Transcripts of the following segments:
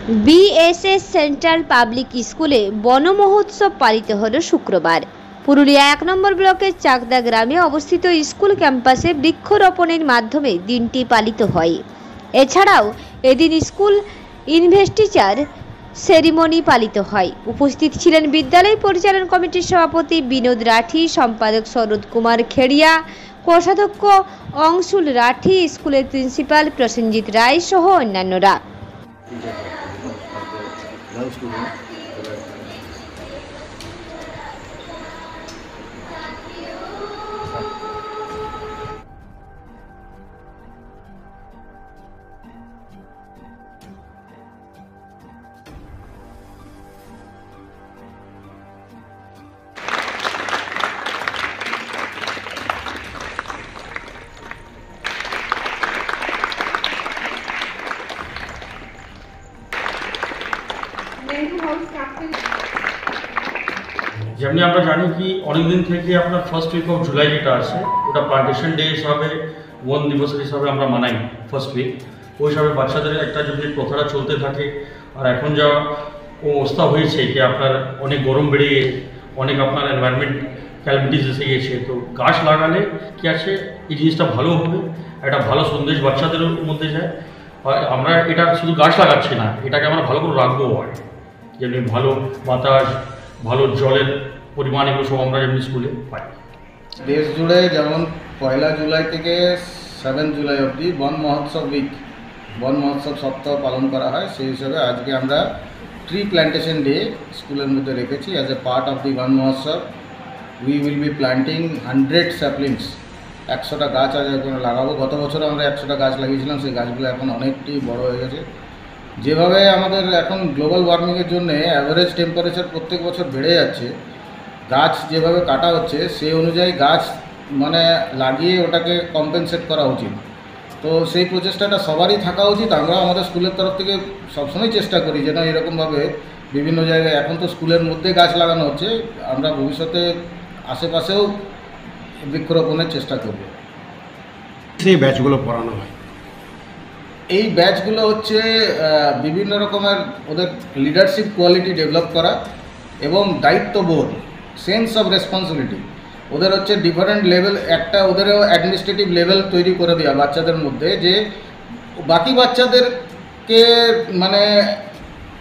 BSS central public স্কুলে বন মহোৎসব পালিত হলো শুক্রবার। পুরুলিয়া ১ নম্বর ব্লকের চাকদা গ্রামে অবস্থিত স্কুল ক্যাম্পাসে বৃক্ষরোপণের মাধ্যমে দিনটি পালিত হয়। এছাড়াও এদিন স্কুল ইনভেস্টিচার সেরিমনি পালিত হয়। উপস্থিত ছিলেন বিদ্যালয় পরিচালন কমিটির সভাপতি বিনোদ রাঠি, সম্পাদক শরৎ কুমার খেড়িয়া, কোষাধ্যক্ষ অংশুল রাঠি, স্কুলের প্রিন্সিপাল প্রসেনজিৎ রায় সহ অন্যান্যরা। যেমনি আমরা জানি কি অনেকদিন থেকে আপনার ফার্স্ট উইক অফ জুলাই যেটা আছে ওটা প্লান্টেশন ডে হিসাবে বন দিবস হিসাবে আমরা মানাই ফার্স্ট উইক। ওই হিসাবে বাচ্চাদের একটা যদি প্রথাটা চলতে থাকে, আর এখন যা অবস্থা হয়েছে কি আপনার অনেক গরম বেড়ে গিয়ে অনেক আপনার এনভায়রনমেন্ট ক্যালামিটিস এসে গিয়েছে, তো গাছ লাগালে কি আছে এই জিনিসটা ভালো হবে, একটা ভালো সন্দেশ বাচ্চাদের মধ্যে যায়। আর আমরা এটা শুধু গাছ লাগাচ্ছি না, এটাকে আমরা ভালো করে রাখবো হয়, যেমনি ভালো বাতাস, ভালো জলের পরিমাণ, এগুলো সব আমরা যেমনি স্কুলে পাই। দেশ জুড়ে যেমন 1 জুলাই থেকে 7 জুলাই অবধি বন মহোৎসব উইক, বন মহোৎসব সপ্তাহ পালন করা হয়। সেই হিসাবে আজকে আমরা ট্রি প্ল্যান্টেশন ডে স্কুলের মধ্যে রেখেছি। As a part of the Van Mahotsav we will be planting 100 saplings. 100টা গাছ আজ এখন লাগাবো। গত বছর আমরা 100টা গাছ লাগিয়েছিলাম, সেই গাছগুলো এখন অনেকটি বড় হয়ে গেছে। যেভাবে আমাদের এখন গ্লোবাল ওয়ার্মিংয়ের জন্য অ্যাভারেজ টেম্পারেচার প্রত্যেক বছর বেড়ে যাচ্ছে, গাছ যেভাবে কাটা হচ্ছে সেই অনুযায়ী গাছ মানে লাগিয়ে ওটাকে কম্পেনসেট করা উচিত। তো সেই প্রচেষ্টাটা সবারই থাকা উচিত। আমরা আমাদের স্কুলের তরফ থেকে সবসময় চেষ্টা করি যেন এরকমভাবে বিভিন্ন জায়গায়, এখন তো স্কুলের মধ্যে গাছ লাগানো হচ্ছে, আমরা ভবিষ্যতে আশেপাশেও বৃক্ষরোপণের চেষ্টা করব। সেই ব্যাচগুলো পড়ানো হয়, এই ব্যাচগুলো হচ্ছে বিভিন্ন রকমের ওদের লিডারশিপ কোয়ালিটি ডেভেলপ করা এবং দায়িত্ববোধ, সেন্স অফ রেসপন্সিবিলিটি। ওদের হচ্ছে ডিফারেন্ট লেভেল, একটা ওদেরও অ্যাডমিনিস্ট্রেটিভ লেভেল তৈরি করে দেওয়া বাচ্চাদের মধ্যে, যে বাকি বাচ্চাদেরকে মানে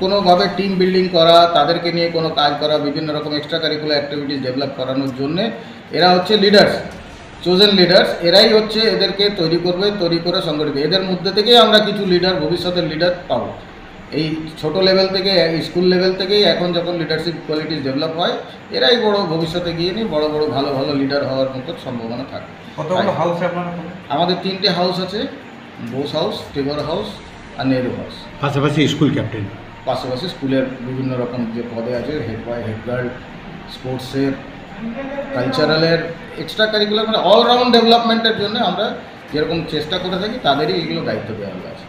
কোনোভাবে টিম বিল্ডিং করা, তাদেরকে নিয়ে কোনো কাজ করা, বিভিন্ন রকম এক্সট্রা কারিকুলার অ্যাক্টিভিটিস ডেভেলপ করানোর জন্যে এরা হচ্ছে লিডার্স, চোজেন লিডার্স। এরাই হচ্ছে এদেরকে তৈরি করবে, তৈরি করে সংগঠিত। এদের মধ্যে থেকেই আমরা কিছু লিডার, ভবিষ্যতের লিডার পাবো। এই ছোট লেভেল থেকে, স্কুল লেভেল থেকেই এখন যখন লিডারশিপ কোয়ালিটিস ডেভেলপ হয়, এরাই বড় ভবিষ্যতে গিয়ে নিয়ে বড় বড় ভালো ভালো লিডার হওয়ার মতো সম্ভাবনা থাকে। কতগুলো হাউস আপনারা? আমাদের 3টে হাউস আছে, বোস হাউস, টেগর হাউস আর নেহরু হাউস। পাশাপাশি স্কুল ক্যাপ্টেন, পাশাপাশি স্কুলের বিভিন্ন রকম যে পদে আছে, হেড বয়, হেড গার্ল, স্পোর্টসের, কালচারালের, এক্সট্রা কারিকুলার, মানে অলরাউন্ড ডেভেলপমেন্টের জন্য আমরা যেরকম চেষ্টা করে থাকি তাদেরই এগুলো দায়িত্ব দেওয়া আছে।